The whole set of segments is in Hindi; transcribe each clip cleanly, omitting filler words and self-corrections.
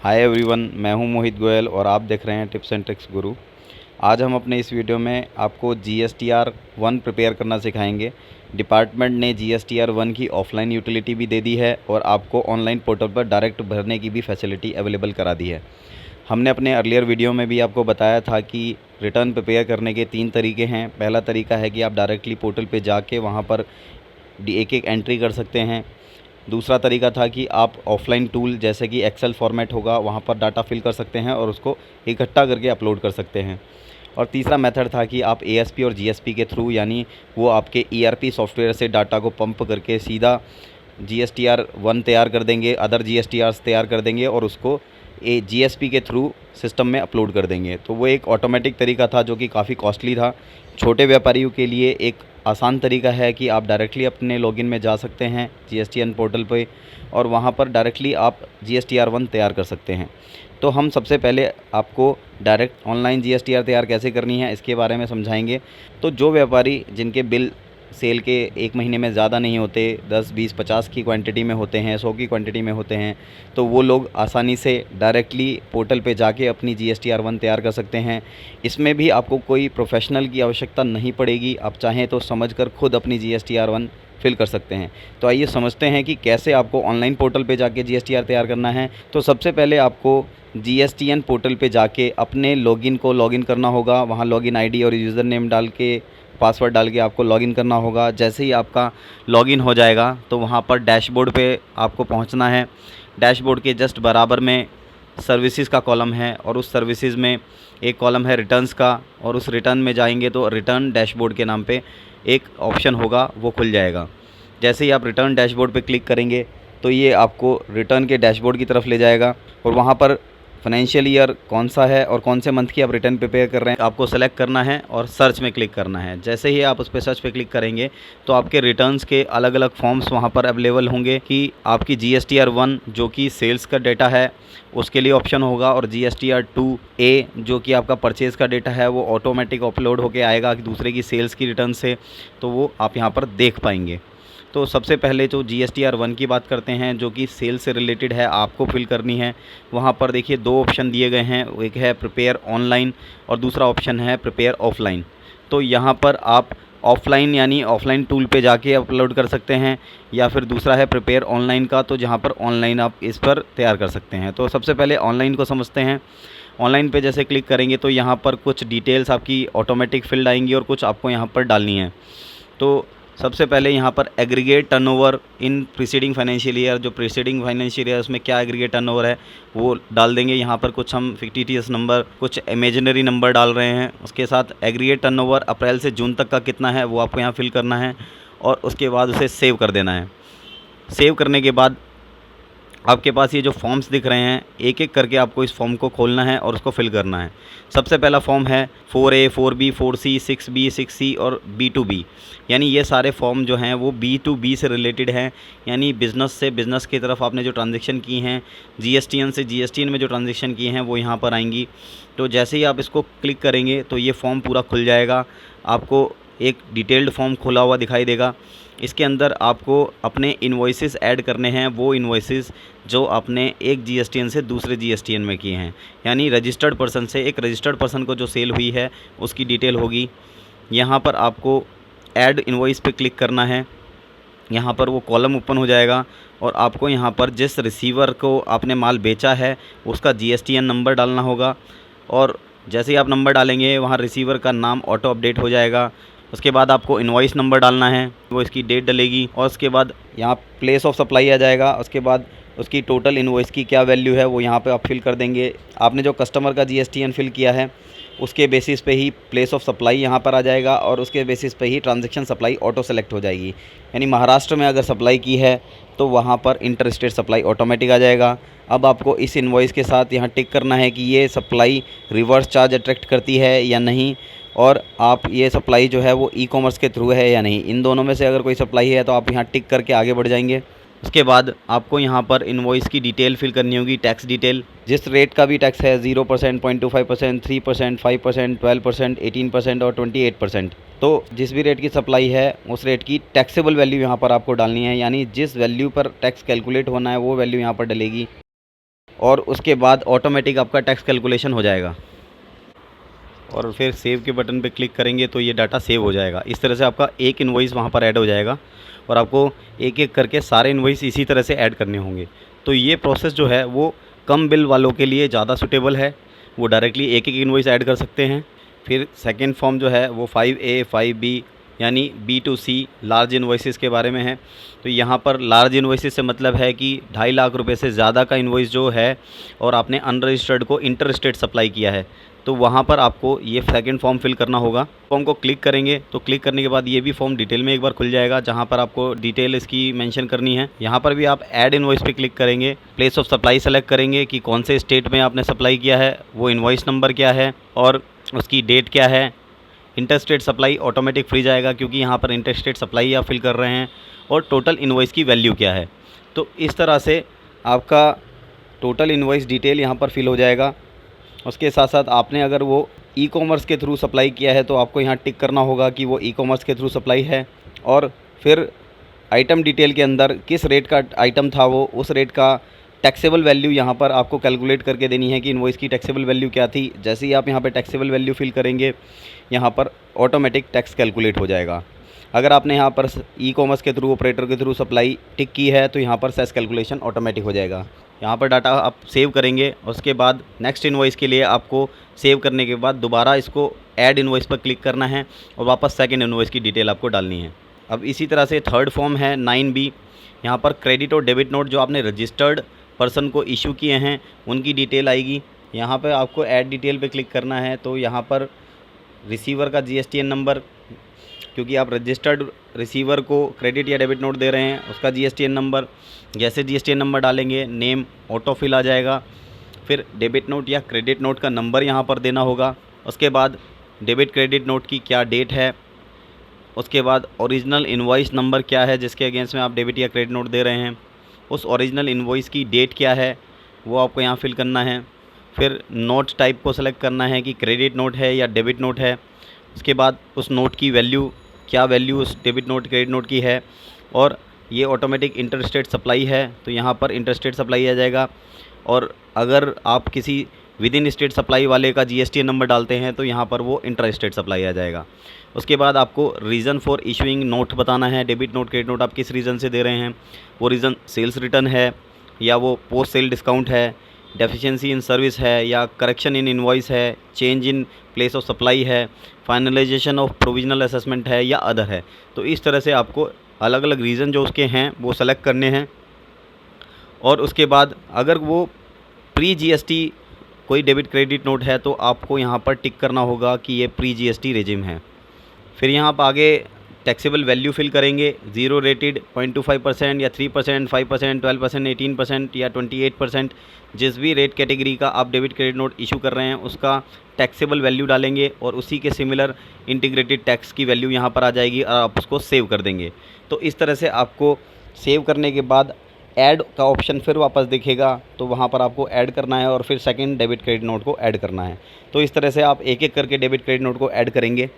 हाय एवरीवन, मैं हूं मोहित गोयल और आप देख रहे हैं टिप्स एंड ट्रिक्स गुरु। आज हम अपने इस वीडियो में आपको GSTR 1 प्रिपेयर करना सिखाएंगे। डिपार्टमेंट ने GSTR 1 की ऑफलाइन यूटिलिटी भी दे दी है और आपको ऑनलाइन पोर्टल पर डायरेक्ट भरने की भी फैसिलिटी अवेलेबल करा दी है। हमने अपने अर्लियर वीडियो में भी आपको बताया था कि रिटर्न प्रिपेयर करने के 3 तरीके हैं। पहला तरीका है कि आप डायरेक्टली पोर्टल पे जाके वहाँ पर एक एक एंट्री कर सकते हैं। दूसरा तरीका था कि आप ऑफ़लाइन टूल जैसे कि एक्सेल फॉर्मेट होगा वहाँ पर डाटा फिल कर सकते हैं और उसको इकट्ठा करके अपलोड कर सकते हैं। और तीसरा मेथड था कि आप ASP और GSP के थ्रू, यानी वो आपके ERP सॉफ्टवेयर से डाटा को पंप करके सीधा GSTR 1 तैयार कर देंगे, अदर GSTRs तैयार कर देंगे और उसको GSP के थ्रू सिस्टम में अपलोड कर देंगे। तो वो एक ऑटोमेटिक तरीका था जो कि काफ़ी कॉस्टली था। छोटे व्यापारियों के लिए एक आसान तरीका है कि आप डायरेक्टली अपने लॉगिन में जा सकते हैं GSTN पोर्टल पे और वहाँ पर डायरेक्टली आप GSTR 1 तैयार कर सकते हैं। तो हम सबसे पहले आपको डायरेक्ट ऑनलाइन GSTR तैयार कैसे करनी है इसके बारे में समझाएंगे। तो जो व्यापारी जिनके बिल सेल के 1 महीने में ज़्यादा नहीं होते, 10, 20, 50 की क्वांटिटी में होते हैं, 100 की क्वांटिटी में होते हैं, तो वो लोग आसानी से डायरेक्टली पोर्टल पे जाके अपनी GSTR 1 तैयार कर सकते हैं। इसमें भी आपको कोई प्रोफेशनल की आवश्यकता नहीं पड़ेगी। आप चाहें तो समझकर खुद अपनी GSTR 1 फिल कर सकते हैं। तो आइए समझते हैं कि कैसे आपको ऑनलाइन पोर्टल पे जाके GSTR तैयार करना है। तो सबसे पहले आपको GSTN पोर्टल पे जाके अपने लॉगिन को लॉगिन करना होगा। वहाँ लॉगिन ID और यूज़र नेम डाल के, पासवर्ड डाल के आपको लॉगिन करना होगा। जैसे ही आपका लॉगिन हो जाएगा तो वहाँ पर डैशबोर्ड पे आपको पहुँचना है। डैशबोर्ड के जस्ट बराबर में सर्विसेज़ का कॉलम है और उस सर्विसेज़ में एक कॉलम है रिटर्न्स का, और उस रिटर्न में जाएंगे तो रिटर्न डैशबोर्ड के नाम पे एक ऑप्शन होगा, वो खुल जाएगा। जैसे ही आप रिटर्न डैशबोर्ड पे क्लिक करेंगे तो ये आपको रिटर्न के डैशबोर्ड की तरफ ले जाएगा और वहाँ पर फाइनेंशियल ईयर कौन सा है और कौन से मंथ की आप रिटर्न प्रिपेयर कर रहे हैं आपको सेलेक्ट करना है और सर्च में क्लिक करना है। जैसे ही आप उस पर सर्च पे क्लिक करेंगे तो आपके रिटर्न्स के अलग अलग फॉर्म्स वहाँ पर अवेलेबल होंगे कि आपकी GSTR 1 जो कि सेल्स का डेटा है उसके लिए ऑप्शन होगा, और GSTR 2A जो कि आपका परचेज़ का डेटा है वो ऑटोमेटिक अपलोड होके आएगा कि दूसरे की सेल्स की रिटर्न से, तो वो आप यहाँ पर देख पाएंगे। तो सबसे पहले जो GSTR 1 की बात करते हैं जो कि सेल से रिलेटेड है, आपको फिल करनी है। वहाँ पर देखिए 2 ऑप्शन दिए गए हैं, एक है प्रिपेयर ऑनलाइन और दूसरा ऑप्शन है प्रिपेयर ऑफलाइन। तो यहाँ पर आप ऑफलाइन यानी ऑफलाइन टूल पे जाके अपलोड कर सकते हैं, या फिर दूसरा है प्रिपेयर ऑनलाइन का, तो जहाँ पर ऑनलाइन आप इस पर तैयार कर सकते हैं। तो सबसे पहले ऑनलाइन को समझते हैं। ऑनलाइन पे जैसे क्लिक करेंगे तो यहाँ पर कुछ डिटेल्स आपकी ऑटोमेटिक फिल्ड आएंगी और कुछ आपको यहाँ पर डालनी है। तो सबसे पहले यहाँ पर aggregate turnover in preceding financial year, जो प्रीसीडिंग फाइनेंशियल ईयर उसमें क्या एग्रीगेट टर्नओवर है वो डाल देंगे। यहाँ पर कुछ हम फिक्टिशियस नंबर, कुछ इमेजिनरी नंबर डाल रहे हैं। उसके साथ एग्रीगेट टर्नओवर अप्रैल से जून तक का कितना है वो आपको यहाँ फिल करना है और उसके बाद उसे सेव कर देना है। सेव करने के बाद आपके पास ये जो फॉर्म्स दिख रहे हैं, एक एक करके आपको इस फॉर्म को खोलना है और उसको फिल करना है। सबसे पहला फॉर्म है 4A, 4B, 4C, 6B, 6C और B2B, यानी ये सारे फॉर्म जो हैं वो B2B से रिलेटेड हैं, यानी बिज़नेस से बिज़नेस की तरफ आपने जो ट्रांजेक्शन की हैं, GSTN से GSTN में जो ट्रांजेक्शन की हैं वो यहाँ पर आएंगी। तो जैसे ही आप इसको क्लिक करेंगे तो ये फॉर्म पूरा खुल जाएगा। आपको एक डिटेल्ड फॉर्म खुला हुआ दिखाई देगा। इसके अंदर आपको अपने इन्वॉइसेस ऐड करने हैं, वो इन्वॉइसेस जो आपने एक GSTN से दूसरे GSTN में किए हैं, यानी रजिस्टर्ड पर्सन से एक रजिस्टर्ड पर्सन को जो सेल हुई है उसकी डिटेल होगी। यहाँ पर आपको ऐड इन्वॉइस पे क्लिक करना है। यहाँ पर वो कॉलम ओपन हो जाएगा और आपको यहाँ पर जिस रिसीवर को आपने माल बेचा है उसका GSTN नंबर डालना होगा, और जैसे ही आप नंबर डालेंगे वहाँ रिसीवर का नाम ऑटो अपडेट हो जाएगा। उसके बाद आपको इनवॉइस नंबर डालना है, वो इसकी डेट डलेगी, और उसके बाद यहाँ प्लेस ऑफ सप्लाई आ जाएगा। उसके बाद उसकी टोटल इनवॉइस की क्या वैल्यू है वो यहाँ पे आप फिल कर देंगे। आपने जो कस्टमर का GSTN फिल किया है उसके बेसिस पे ही प्लेस ऑफ सप्लाई यहाँ पर आ जाएगा और उसके बेसिस पे ही ट्रांजैक्शन सप्लाई ऑटो सेलेक्ट हो जाएगी। यानी महाराष्ट्र में अगर सप्लाई की है तो वहाँ पर इंटर स्टेट सप्लाई ऑटोमेटिक आ जाएगा। अब आपको इस इनवॉइस के साथ यहाँ टिक करना है कि ये सप्लाई रिवर्स चार्ज अट्रैक्ट करती है या नहीं, और आप ये सप्लाई जो है वो ई-कॉमर्स के थ्रू है या नहीं। इन दोनों में से अगर कोई सप्लाई है तो आप यहाँ टिक करके आगे बढ़ जाएंगे। उसके बाद आपको यहाँ पर इनवॉइस की डिटेल फिल करनी होगी, टैक्स डिटेल, जिस रेट का भी टैक्स है 0%, 0.25%, 3%, 5%, 12%, 18% और 28%। तो जिस भी रेट की सप्लाई है उस रेट की टैक्सेबल वैल्यू यहाँ पर आपको डालनी है, यानी जिस वैल्यू पर टैक्स कैलकुलेट होना है वो वैल्यू यहाँ पर डलेगी। और उसके बाद ऑटोमेटिक आपका टैक्स कैलकुलेशन हो जाएगा। और फिर सेव के बटन पे क्लिक करेंगे तो ये डाटा सेव हो जाएगा। इस तरह से आपका एक इन्वॉइस वहाँ पर ऐड हो जाएगा और आपको एक एक करके सारे इन्वॉइस इसी तरह से ऐड करने होंगे। तो ये प्रोसेस जो है वो कम बिल वालों के लिए ज़्यादा सूटेबल है, वो डायरेक्टली एक एक इन्वॉइस ऐड कर सकते हैं। फिर सेकेंड फॉर्म जो है वो 5A 5B यानी B2C लार्ज इन्वॉइसेस के बारे में है। तो यहाँ पर लार्ज इन्वॉइसेस से मतलब है कि 2.5 लाख रुपए से ज़्यादा का इन्वॉइस जो है और आपने अनरजिस्टर्ड को इंटर स्टेट सप्लाई किया है, तो वहाँ पर आपको ये सेकंड फॉर्म फिल करना होगा। फॉर्म को क्लिक करेंगे तो क्लिक करने के बाद ये भी फॉर्म डिटेल में एक बार खुल जाएगा, जहाँ पर आपको डिटेल इसकी मेंशन करनी है। यहाँ पर भी आप ऐड इन्वॉइस पे क्लिक करेंगे, प्लेस ऑफ सप्लाई सेलेक्ट करेंगे कि कौन से स्टेट में आपने सप्लाई किया है, वो इन्वॉइस नंबर क्या है और उसकी डेट क्या है। इंटरस्टेट सप्लाई ऑटोमेटिक फ्री जाएगा क्योंकि यहाँ पर इंटरस्टेट सप्लाई आप फिल कर रहे हैं, और टोटल इन्वॉइस की वैल्यू क्या है। तो इस तरह से आपका टोटल इन्वॉइस डिटेल यहाँ पर फिल हो जाएगा। उसके साथ साथ आपने अगर वो ई कॉमर्स के थ्रू सप्लाई किया है तो आपको यहाँ टिक करना होगा कि वो ई कॉमर्स के थ्रू सप्लाई है, और फिर आइटम डिटेल के अंदर किस रेट का आइटम था वो उस रेट का टैक्सेबल वैल्यू यहाँ पर आपको कैलकुलेट करके देनी है कि इनवॉइस की टैक्सेबल वैल्यू क्या थी। जैसे ही आप यहाँ पे टैक्सेबल वैल्यू फिल करेंगे यहाँ पर ऑटोमेटिक टैक्स कैलकुलेट हो जाएगा। अगर आपने यहाँ पर ई कॉमर्स के थ्रू ऑपरेटर के थ्रू सप्लाई टिक की है तो यहाँ पर सेस कैलकुलेशन ऑटोमेटिक हो जाएगा। यहाँ पर डाटा आप सेव करेंगे, उसके बाद नेक्स्ट इनवॉइस के लिए आपको सेव करने के बाद दोबारा इसको ऐड इनवॉइस पर क्लिक करना है और वापस सेकंड इनवॉइस की डिटेल आपको डालनी है। अब इसी तरह से थर्ड फॉर्म है 9B। यहाँ पर क्रेडिट और डेबिट नोट जो आपने रजिस्टर्ड पर्सन को इशू किए हैं उनकी डिटेल आएगी। यहाँ पर आपको ऐड डिटेल पे क्लिक करना है, तो यहाँ पर रिसीवर का GSTN नंबर, क्योंकि आप रजिस्टर्ड रिसीवर को क्रेडिट या डेबिट नोट दे रहे हैं, उसका GSTN नंबर, जैसे GSTN नंबर डालेंगे नेम ऑटो फिल आ जाएगा। फिर डेबिट नोट या क्रेडिट नोट का नंबर यहाँ पर देना होगा। उसके बाद डेबिट क्रेडिट नोट की क्या डेट है, उसके बाद ओरिजिनल इनवॉइस नंबर क्या है जिसके अगेंस्ट में आप डेबिट या क्रेडिट नोट दे रहे हैं, उस ओरिजिनल इनवॉइस की डेट क्या है वो आपको यहाँ फिल करना है। फिर नोट टाइप को सेलेक्ट करना है कि क्रेडिट नोट है या डेबिट नोट है। उसके बाद उस नोट की वैल्यू, क्या वैल्यू उस डेबिट नोट क्रेडिट नोट की है, और ये ऑटोमेटिक इंटरस्टेट सप्लाई है तो यहाँ पर इंटरस्टेट सप्लाई आ जाएगा। और अगर आप किसी विद इन स्टेट सप्लाई वाले का GSTN नंबर डालते हैं तो यहाँ पर वो इंटर स्टेट सप्लाई आ जाएगा। उसके बाद आपको रीज़न फॉर इशूइंग नोट बताना है, डेबिट नोट क्रेडिट नोट आप किस रीज़न से दे रहे हैं, वो रीज़न सेल्स रिटर्न है या वो पोस्ट सेल डिस्काउंट है, डेफिशिएंसी इन सर्विस है या करेक्शन इन इनवॉइस है, change in place of supply है, फाइनलाइजेशन ऑफ प्रोविजनल असेसमेंट है या अदर है। तो इस तरह से आपको अलग अलग रीज़न जो उसके हैं वो सेलेक्ट करने हैं। और उसके बाद अगर वो प्री GST कोई डेबिट क्रेडिट नोट है तो आपको यहाँ पर टिक करना होगा कि ये प्री GST रेजिम है। फिर यहाँ पर आगे टैक्सेबल वैल्यू फिल करेंगे, 0 रेटेड 0.25% या 3%, 5%, 12%, 18% या 28%, जिस भी रेट कैटेगरी का आप डेबिट क्रेडिट नोट इशू कर रहे हैं उसका टैक्सेबल वैल्यू डालेंगे और उसी के सिमिलर इंटीग्रेटेड टैक्स की वैल्यू यहाँ पर आ जाएगी और आप उसको सेव कर देंगे। तो इस तरह से आपको सेव करने के बाद ऐड का ऑप्शन फिर वापस दिखेगा, तो वहाँ पर आपको ऐड करना है और फिर सेकंड डेबिट क्रेडिट नोट को ऐड करना है। तो इस तरह से आप एक एक करके डेबिट क्रेडिट नोट को ऐड करेंगे।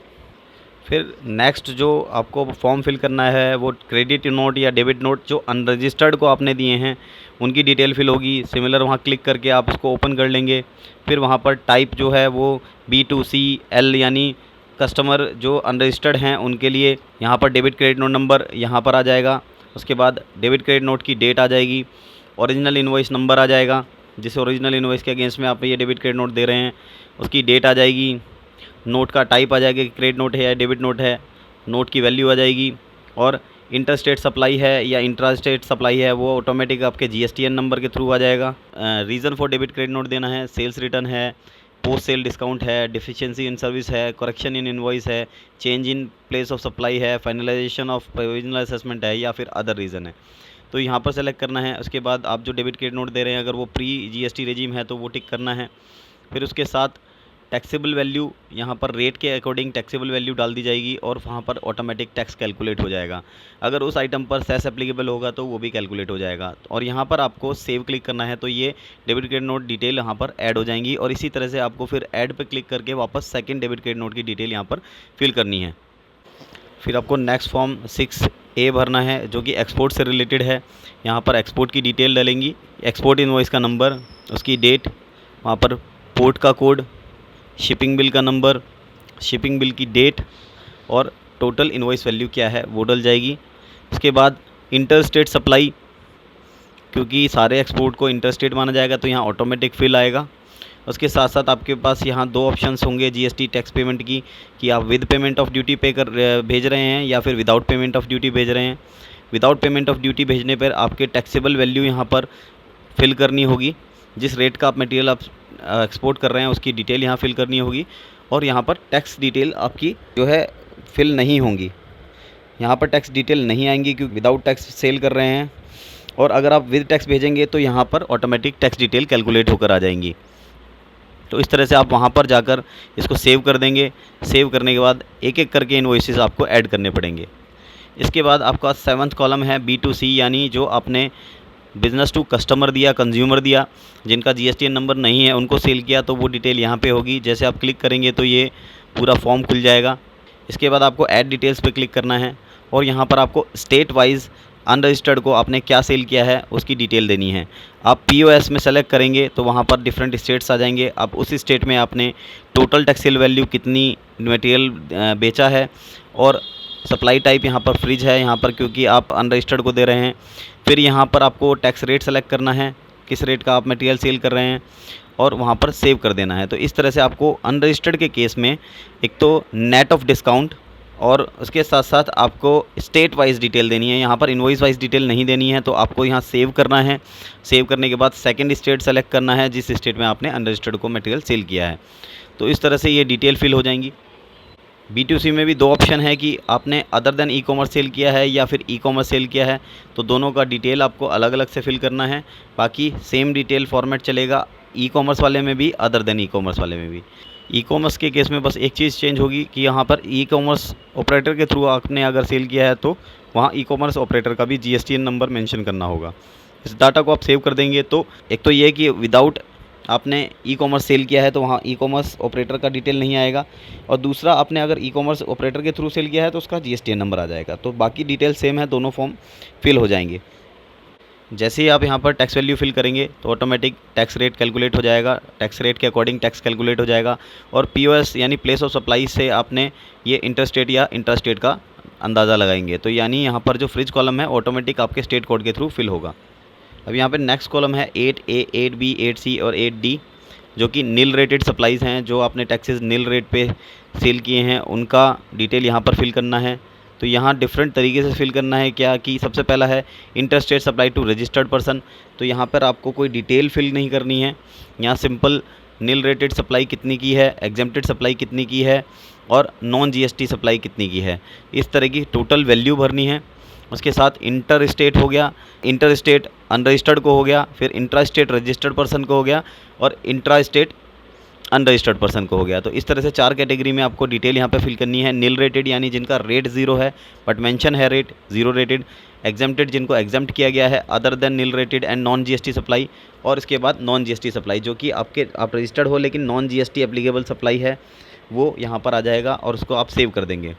फिर नेक्स्ट जो आपको फॉर्म फिल करना है वो क्रेडिट नोट या डेबिट नोट जो अनरजिस्टर्ड को आपने दिए हैं उनकी डिटेल फिल होगी। सिमिलर वहाँ क्लिक करके आप उसको ओपन कर लेंगे। फिर वहाँ पर टाइप जो है वो B2CL यानी कस्टमर जो अनरजिस्टर्ड हैं उनके लिए यहाँ पर डेबिट क्रेडिट नोट नंबर यहाँ पर आ जाएगा। उसके बाद डेबिट क्रेडिट नोट की डेट आ जाएगी, ओरिजिनल इनवॉइस नंबर आ जाएगा, जिस ओरिजिनल इनवॉइस के अगेंस्ट में आप ये डेबिट क्रेडिट नोट दे रहे हैं उसकी डेट आ जाएगी, नोट का टाइप आ जाएगा कि क्रेडिट नोट है या डेबिट नोट है, नोट की वैल्यू आ जाएगी, और इंटरस्टेट सप्लाई है या इंट्रास्टेट सप्लाई है वो ऑटोमेटिक आपके GSTN नंबर के थ्रू आ जाएगा। Reason for debit credit note देना है, सेल्स रिटर्न है, पोस्ट सेल डिस्काउंट है, डिफिशिएंसी इन सर्विस है, करेक्शन इन इनवॉइस है, change in place of supply है, फाइनलाइजेशन ऑफ प्रोविजनल असेसमेंट है या फिर अदर रीज़न है। तो यहाँ पर सेलेक्ट करना है। उसके बाद आप जो डेबिट क्रेडिट नोट दे रहे हैं अगर वो प्री GST रेजिम है तो वो टिक करना है। फिर उसके साथ टैक्सेबल वैल्यू यहाँ पर रेट के अकॉर्डिंग टैक्सेबल वैल्यू डाल दी जाएगी और वहाँ पर ऑटोमेटिक टैक्स कैलकुलेट हो जाएगा। अगर उस आइटम पर सेस एप्लीकेबल होगा तो वो भी कैलकुलेट हो जाएगा। और यहाँ पर आपको सेव क्लिक करना है तो ये डेबिट क्रेडिट नोट डिटेल यहाँ पर ऐड हो जाएंगी और इसी तरह से आपको फिर ऐड पे क्लिक करके वापस सेकंड डेबिट क्रेडिट नोट की डिटेल यहाँ पर फिल करनी है। फिर आपको नेक्स्ट फॉर्म 6A भरना है जो कि एक्सपोर्ट से रिलेटेड है। यहाँ पर एक्सपोर्ट की डिटेल डालेंगी, एक्सपोर्ट इनवॉइस का नंबर, उसकी डेट, वहाँ पर पोर्ट का कोड, शिपिंग बिल का नंबर, शिपिंग बिल की डेट और टोटल इनवॉइस वैल्यू क्या है वो डल जाएगी। इसके बाद इंटर स्टेट सप्लाई, क्योंकि सारे एक्सपोर्ट को इंटर स्टेट माना जाएगा तो यहाँ ऑटोमेटिक फिल आएगा। उसके साथ साथ आपके पास यहाँ दो ऑप्शंस होंगे जीएसटी टैक्स पेमेंट की, कि आप विद पेमेंट ऑफ ड्यूटी भेज रहे हैं या फिर विदाउट पेमेंट ऑफ ड्यूटी भेज रहे हैं। विदाउट पेमेंट ऑफ ड्यूटी भेजने पर आपके टैक्सेबल वैल्यू यहाँ पर फिल करनी होगी, जिस रेट का आप मटेरियल आप एक्सपोर्ट कर रहे हैं उसकी डिटेल यहाँ फिल करनी होगी। और यहाँ पर टैक्स डिटेल आपकी जो है फिल नहीं होंगी, यहाँ पर टैक्स डिटेल नहीं आएंगी क्योंकि विदाउट टैक्स सेल कर रहे हैं। और अगर आप विद टैक्स भेजेंगे तो यहाँ पर ऑटोमेटिक टैक्स डिटेल कैलकुलेट होकर आ जाएंगी। तो इस तरह से आप वहाँ पर जाकर इसको सेव कर देंगे। सेव करने के बाद एक एक करके इनवॉइसेस आपको ऐड करने पड़ेंगे। इसके बाद आपका 7th कॉलम है B2C, यानी जो आपने बिज़नेस टू कस्टमर दिया, कंज्यूमर दिया, जिनका GSTN नंबर नहीं है उनको सेल किया, तो वो डिटेल यहाँ पे होगी। जैसे आप क्लिक करेंगे तो ये पूरा फॉर्म खुल जाएगा। इसके बाद आपको ऐड डिटेल्स पे क्लिक करना है और यहाँ पर आपको स्टेट वाइज अनरजिस्टर्ड को आपने क्या सेल किया है उसकी डिटेल देनी है। आप POS में सेलेक्ट करेंगे तो वहाँ पर डिफरेंट स्टेट्स आ जाएंगे। अब उसी स्टेट में आपने टोटल टैक्सेबल वैल्यू कितनी मटेरियल बेचा है, और सप्लाई टाइप यहाँ पर फ्रिज है यहाँ पर क्योंकि आप अनरजिस्टर्ड को दे रहे हैं। फिर यहाँ पर आपको टैक्स रेट सेलेक्ट करना है, किस रेट का आप मटेरियल सेल कर रहे हैं, और वहाँ पर सेव कर देना है। तो इस तरह से आपको अनरजिस्टर्ड के केस में एक तो नेट ऑफ डिस्काउंट और उसके साथ साथ आपको स्टेट वाइज डिटेल देनी है। यहाँ पर इनवॉइस वाइज डिटेल नहीं देनी है, तो आपको यहाँ सेव करना है। सेव करने के बाद सेकंड स्टेट सेलेक्ट करना है जिस स्टेट में आपने अनरजिस्टर्ड को मटेरियल सेल किया है। तो इस तरह से ये डिटेल फिल हो जाएंगी। B2C में भी दो ऑप्शन है कि आपने other than e commerce sale किया है या फिर ई कॉमर्स सेल किया है, तो दोनों का डिटेल आपको अलग अलग से फिल करना है। बाकी सेम डिटेल फॉर्मेट चलेगा ई कॉमर्स वाले में भी, अदर देन ई कॉमर्स वाले में भी। ई कॉमर्स के केस में बस एक चीज़ चेंज होगी कि यहाँ पर ई कॉमर्स ऑपरेटर के थ्रू आपने अगर सेल किया है तो वहाँ ई कॉमर्स ऑपरेटर का भी GSTN नंबर मेंशन करना होगा। इस डाटा को आप सेव कर देंगे तो एक तो ये कि विदाउट आपने ई कॉमर्स सेल किया है तो वहाँ ई कॉमर्स ऑपरेटर का डिटेल नहीं आएगा, और दूसरा आपने अगर ई कॉमर्स ऑपरेटर के थ्रू सेल किया है तो उसका GSTN नंबर आ जाएगा। तो बाकी डिटेल सेम है, दोनों फॉर्म फिल हो जाएंगे। जैसे ही आप यहाँ पर टैक्स वैल्यू फिल करेंगे तो ऑटोमेटिक टैक्स रेट कैलकुलेट हो जाएगा, टैक्स रेट के अकॉर्डिंग टैक्स कैलकुलेट हो जाएगा। और POS यानी प्लेस ऑफ सप्लाई से आपने ये इंटरस्टेट या इंट्रास्टेट का अंदाज़ा लगाएंगे। तो यानी यहाँ पर जो फ्रिज कॉलम है ऑटोमेटिक आपके स्टेट कोड के थ्रू फिल होगा। अब यहाँ पर नेक्स्ट कॉलम है 8A, 8B, 8C और 8D, जो कि नील रेटेड सप्लाईज़ हैं। जो आपने टैक्सेस नील रेट पे सेल किए हैं उनका डिटेल यहाँ पर फिल करना है। तो यहाँ डिफरेंट तरीके से फिल करना है क्या कि सबसे पहला है interstate supply to registered person. तो यहाँ पर आपको कोई डिटेल फिल नहीं करनी है, यहाँ सिंपल नील रेटेड सप्लाई कितनी की है, एग्जेम्प्टेड सप्लाई कितनी की है और नॉन GST सप्लाई कितनी की है, इस तरह की टोटल वैल्यू भरनी है। उसके साथ इंटर स्टेट हो गया, इंटर स्टेट अनरजिस्टर्ड को हो गया, फिर इंट्रा स्टेट रजिस्टर्ड पर्सन को हो गया और इंट्रा स्टेट अनरजिस्टर्ड पर्सन को हो गया। तो इस तरह से 4 कैटेगरी में आपको डिटेल यहाँ पे फिल करनी है। नील रेटेड यानी जिनका रेट 0 है बट मेंशन है रेट 0 रेटेड, एग्जेम्प्टेड जिनको एग्जेम्प्ट किया गया है other than nil rated and non GST supply, और इसके बाद नॉन GST सप्लाई जो कि आप रजिस्टर्ड हो लेकिन नॉन GST एप्लीकेबल सप्लाई है वो यहाँ पर आ जाएगा और उसको आप सेव कर देंगे।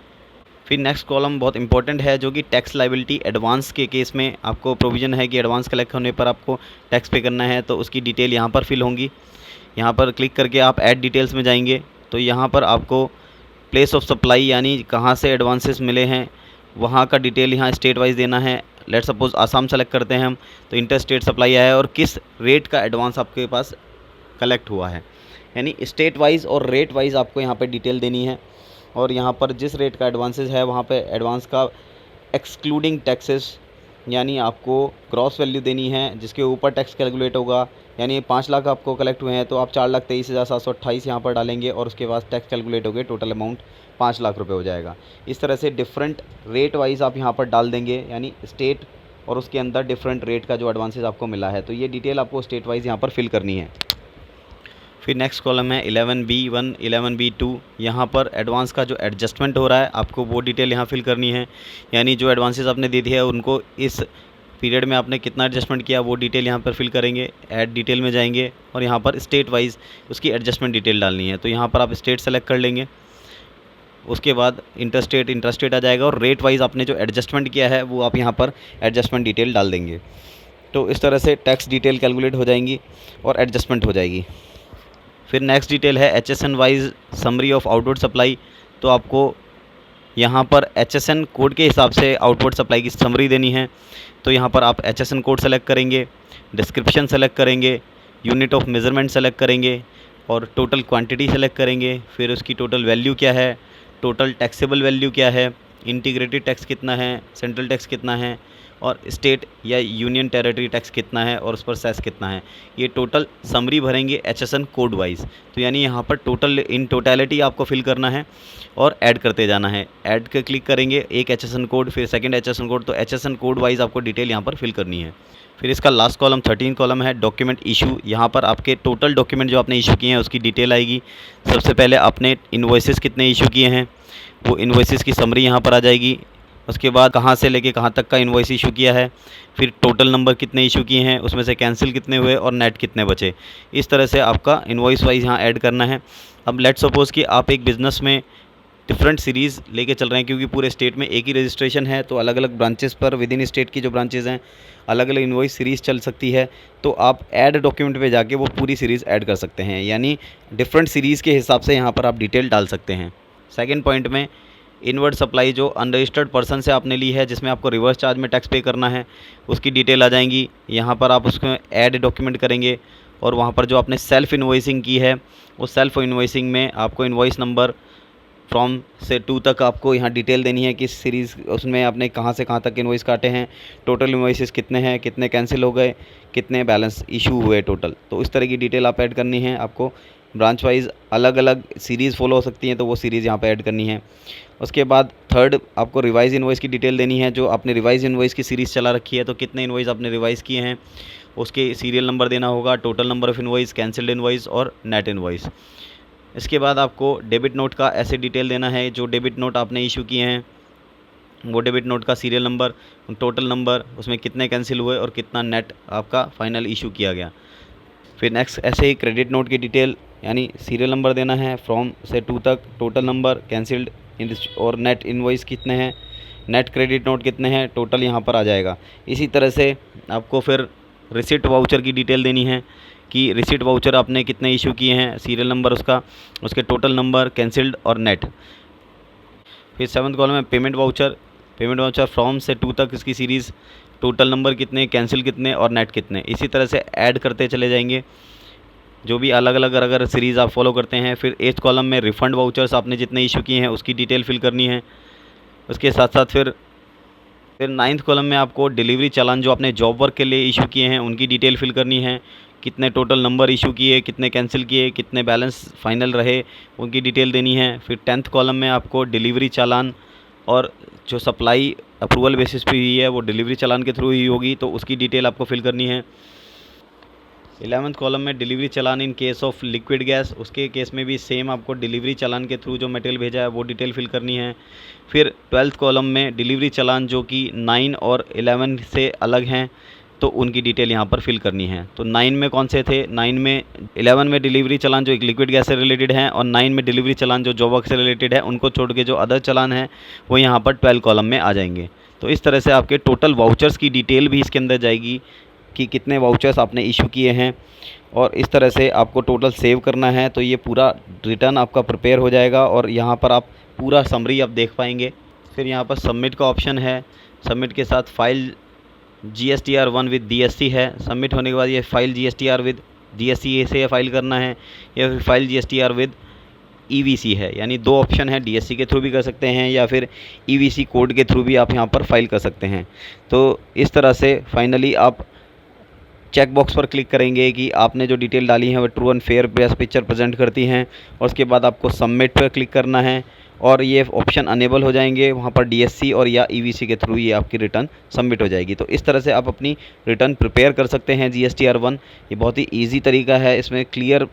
फिर नेक्स्ट कॉलम बहुत इंपॉर्टेंट है जो कि टैक्स लायबिलिटी एडवांस के केस में आपको प्रोविज़न है कि एडवांस कलेक्ट होने पर आपको टैक्स पे करना है, तो उसकी डिटेल यहाँ पर फिल होंगी। यहाँ पर क्लिक करके आप ऐड डिटेल्स में जाएंगे तो यहाँ पर आपको प्लेस ऑफ सप्लाई यानी कहाँ से एडवांसेस मिले हैं वहाँ का डिटेल यहाँ स्टेट वाइज देना है। लेट सपोज आसाम सेलेक्ट करते हैं हम, तो इंटर स्टेट सप्लाई आया है और किस रेट का एडवांस आपके पास कलेक्ट हुआ है, यानी स्टेट वाइज और रेट वाइज आपको यहाँ पर डिटेल देनी है। और यहाँ पर जिस रेट का एडवांसेस है वहाँ पे एडवांस का एक्सक्लूडिंग टैक्सेस यानी आपको ग्रॉस वैल्यू देनी है जिसके ऊपर टैक्स कैलकुलेट होगा। यानी 5 लाख आपको कलेक्ट हुए हैं तो आप 4,23,728 यहाँ पर डालेंगे और उसके बाद टैक्स कैलकुलेट होगे, टोटल अमाउंट 5 लाख रुपए हो जाएगा। इस तरह से डिफरेंट रेट वाइज आप यहाँ पर डाल देंगे, यानी स्टेट और उसके अंदर डिफरेंट रेट का जो एडवांसेस आपको मिला है, तो ये डिटेल आपको स्टेट वाइज यहाँ पर फिल करनी है। फिर नेक्स्ट कॉलम है 11B1, 11B2, यहाँ पर एडवांस का जो एडजस्टमेंट हो रहा है आपको वो डिटेल यहाँ फिल करनी है। यानी जो एडवांसेस आपने दे दिए है उनको इस पीरियड में आपने कितना एडजस्टमेंट किया वो डिटेल यहाँ पर फिल करेंगे। ऐड डिटेल में जाएंगे और यहाँ पर स्टेट वाइज उसकी एडजस्टमेंट डिटेल डालनी है, तो यहाँ पर आप स्टेट सेलेक्ट कर लेंगे। उसके बाद इंटरेस्ट रेट आ जाएगा, और रेट वाइज आपने जो एडजस्टमेंट किया है वो आप यहाँ पर एडजस्टमेंट डिटेल डाल देंगे। तो इस तरह से टैक्स डिटेल कैलकुलेट हो जाएंगी और एडजस्टमेंट हो जाएगी। फिर नेक्स्ट डिटेल है HSN wise summary of outward supply. तो आपको यहाँ पर HSN कोड के हिसाब से आउटवर्ड सप्लाई की समरी देनी है। तो यहाँ पर आप HSN कोड सेलेक्ट करेंगे, डिस्क्रिप्शन सेलेक्ट करेंगे, यूनिट ऑफ मेज़रमेंट सेलेक्ट करेंगे और टोटल क्वांटिटी सेलेक्ट करेंगे। फिर उसकी टोटल वैल्यू क्या है, टोटल टैक्सेबल वैल्यू क्या है, इंटीग्रेटेड टैक्स कितना है, सेंट्रल टैक्स कितना है, और स्टेट या यूनियन टेरिटरी टैक्स कितना है, और उस पर सेस कितना है। ये टोटल समरी भरेंगे HSN कोड वाइज। तो यानी यहाँ पर टोटल इन टोटलिटी आपको फिल करना है और ऐड करते जाना है। ऐड के क्लिक करेंगे, एक HSN कोड, फिर सेकंड HSN कोड। तो HSN कोड वाइज आपको डिटेल यहाँ पर फिल करनी है। फिर इसका लास्ट कॉलम 13 कॉलम है डॉक्यूमेंट इशू। यहाँ पर आपके टोटल डॉक्यूमेंट जो आपने इशू किए हैं उसकी डिटेल आएगी। सबसे पहले आपने इन्वॉइसेस कितने इशू किए हैं, वो इन्वॉइसेस की समरी यहाँ पर आ जाएगी। उसके बाद कहाँ से लेके कहाँ तक का इन्वॉइस इशू किया है, फिर टोटल नंबर कितने इशू किए हैं, उसमें से कैंसिल कितने हुए और नेट कितने बचे। इस तरह से आपका इन्वॉइस वाइज यहाँ ऐड करना है। अब लेट्स सपोज़ कि आप एक बिज़नेस में डिफरेंट सीरीज़ लेके चल रहे हैं, क्योंकि पूरे स्टेट में एक ही रजिस्ट्रेशन है, तो अलग अलग ब्रांचेस पर विद इन स्टेट की जो ब्रांचेज़ हैं अलग अलग इन्वॉइस सीरीज़ चल सकती है। तो आप ऐड डॉक्यूमेंट पे जाके वो पूरी सीरीज़ ऐड कर सकते हैं, यानी डिफरेंट सीरीज़ के हिसाब से यहाँ पर आप डिटेल डाल सकते हैं। सेकेंड पॉइंट में इनवर्ड सप्लाई जो अनरजिस्टर्ड पर्सन से आपने ली है, जिसमें आपको रिवर्स चार्ज में टैक्स पे करना है, उसकी डिटेल आ जाएंगी। यहाँ पर आप उसको ऐड डॉक्यूमेंट करेंगे और वहाँ पर जो आपने सेल्फ इन्वॉइसिंग की है उस सेल्फ इन्वॉइसिंग में आपको इन्वॉइस नंबर फ्रॉम से 2 तक आपको यहाँ डिटेल देनी है कि सीरीज़ उसमें आपने कहाँ से कहाँ तक इन्वॉइस काटे हैं, टोटल इन्वॉइसेस कितने हैं, कितने कैंसिल हो गए, कितने बैलेंस इशू हुए टोटल। तो इस तरह की डिटेल आप ऐड करनी है। आपको ब्रांच वाइज अलग अलग सीरीज़ फॉलो हो सकती हैं, तो वो सीरीज़ यहाँ पे ऐड करनी है। उसके बाद थर्ड आपको रिवाइज इन्वॉइस की डिटेल देनी है। जो आपने रिवाइज इन्वॉइस की सीरीज़ चला रखी है, तो कितने इन्वॉइस आपने रिवाइज़ किए हैं उसके सीरियल नंबर देना होगा, total number of invoice, cancelled invoice और नेट इन्वॉइस। इसके बाद आपको डेबिट नोट का ऐसे डिटेल देना है। जो डेबिट नोट आपने इशू किए हैं वो डेबिट नोट का सीरियल नंबर, टोटल नंबर, उसमें कितने कैंसिल हुए और कितना नेट आपका फाइनल इशू किया गया। फिर नेक्स्ट ऐसे ही क्रेडिट नोट की डिटेल, यानी सीरियल नंबर देना है फ्रॉम से 2 तक, टोटल नंबर, कैंसिल्ड और नेट इन्वॉइस कितने हैं, नेट क्रेडिट नोट कितने हैं, टोटल यहाँ पर आ जाएगा। इसी तरह से आपको फिर रिसिट वाउचर की डिटेल देनी है कि रिसिट वाउचर आपने कितने इशू किए हैं, सीरियल नंबर उसका, उसके टोटल नंबर, कैंसिल्ड और नेट। फिर 7th कॉलम में पेमेंट वाउचर फ्रॉम से 2 तक इसकी सीरीज़, टोटल नंबर कितने, कैंसिल कितने और नेट कितने। इसी तरह से ऐड करते चले जाएंगे जो भी अलग अलग अगर सीरीज़ आप फॉलो करते हैं। फिर 8th कॉलम में रिफ़ंड वाउचर्स आपने जितने इशू किए हैं उसकी डिटेल फिल करनी है। उसके साथ साथ फिर 9th कॉलम में आपको डिलीवरी चालान जो आपने जॉब वर्क के लिए इशू किए हैं उनकी डिटेल फिल करनी है। कितने टोटल नंबर इशू किए, कितने कैंसिल किए, कितने बैलेंस फाइनल रहे, उनकी डिटेल देनी है। फिर 10th कॉलम में आपको डिलीवरी चालान और जो सप्लाई अप्रूवल बेसिस पे हुई है वो डिलीवरी चालान के थ्रू ही होगी, तो उसकी डिटेल आपको फिल करनी है। 11th कॉलम में delivery challan in case of liquid gas, उसके केस में भी सेम आपको डिलीवरी चालान के थ्रू जो मटेरियल भेजा है वो डिटेल फिल करनी है। फिर 12th कॉलम में डिलीवरी चालान जो कि 9 और 11 से अलग हैं, तो उनकी डिटेल यहाँ पर फिल करनी है। तो 9 में कौन से थे, 11 में डिलीवरी चालान जो एक लिक्विड गैस से रिलेटेड हैं, और 9 में डिलीवरी चालान जो जॉब वर्क से रिलेटेड है, उनको छोड़ के जो अदर चालान है वो यहाँ पर 12 कॉलम में आ जाएंगे। तो इस तरह से आपके टोटल वाउचर्स की डिटेल भी इसके अंदर जाएगी कि कितने वाउचर्स आपने इशू किए हैं, और इस तरह से आपको टोटल सेव करना है। तो ये पूरा रिटर्न आपका प्रिपेयर हो जाएगा और यहाँ पर आप पूरा समरी आप देख पाएंगे। फिर यहाँ पर सबमिट का ऑप्शन है। सबमिट के साथ फाइल GSTR1 विद DSC है। सबमिट होने के बाद ये फाइल GSTR विद DSC से फाइल करना है, या फिर फाइल GSTR विद EVC है। यानी 2 ऑप्शन है, DSC के थ्रू भी कर सकते हैं या फिर EVC कोड के थ्रू भी आप यहाँ पर फाइल कर सकते हैं। तो इस तरह से फाइनली आप चेक बॉक्स पर क्लिक करेंगे कि आपने जो डिटेल डाली है वो true and fair best picture present करती हैं, और उसके बाद आपको सबमिट पर क्लिक करना है और ये ऑप्शन अनेबल हो जाएंगे। वहाँ पर DSC और या EVC के थ्रू ये आपकी रिटर्न सबमिट हो जाएगी। तो इस तरह से आप अपनी रिटर्न प्रिपेयर कर सकते हैं GSTR1। ये बहुत ही ईजी तरीका है, इसमें क्लियर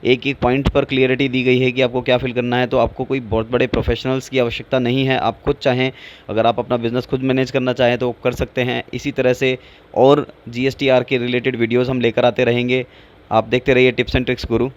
एक एक पॉइंट पर क्लियरिटी दी गई है कि आपको क्या फिल करना है। तो आपको कोई बहुत बड़े प्रोफेशनल्स की आवश्यकता नहीं है। आप खुद चाहें, अगर आप अपना बिज़नेस खुद मैनेज करना चाहें तो कर सकते हैं। इसी तरह से और GSTR के रिलेटेड वीडियोज़ हम लेकर आते रहेंगे। आप देखते रहिए टिप्स एंड ट्रिक्स गुरु।